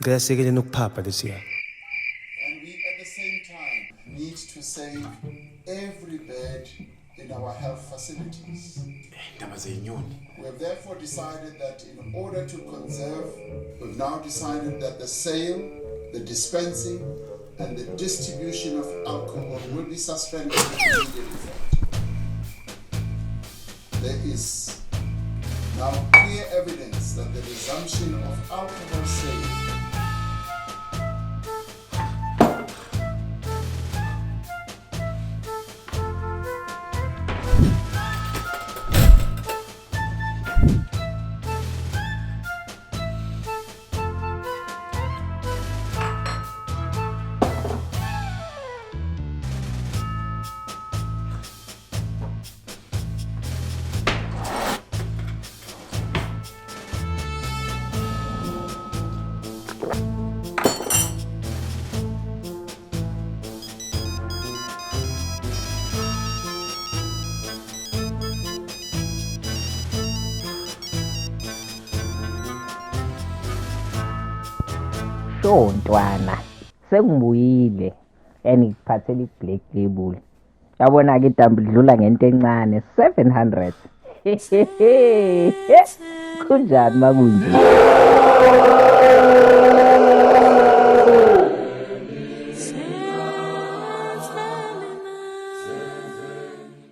Ngiyasekela nokuphapha this year. And we at the same time need to save every bed in our health facilities. We have therefore decided that in order to conserve, we've now decided that the sale, the dispensing, and the distribution of alcohol will be suspended with immediate effect. There is now clear evidence that the resumption of alcohol sale So ntwana sengibuyile ngiphathele i-black label yabona ke dambi lidlula ngento encane 700 kunjani makunje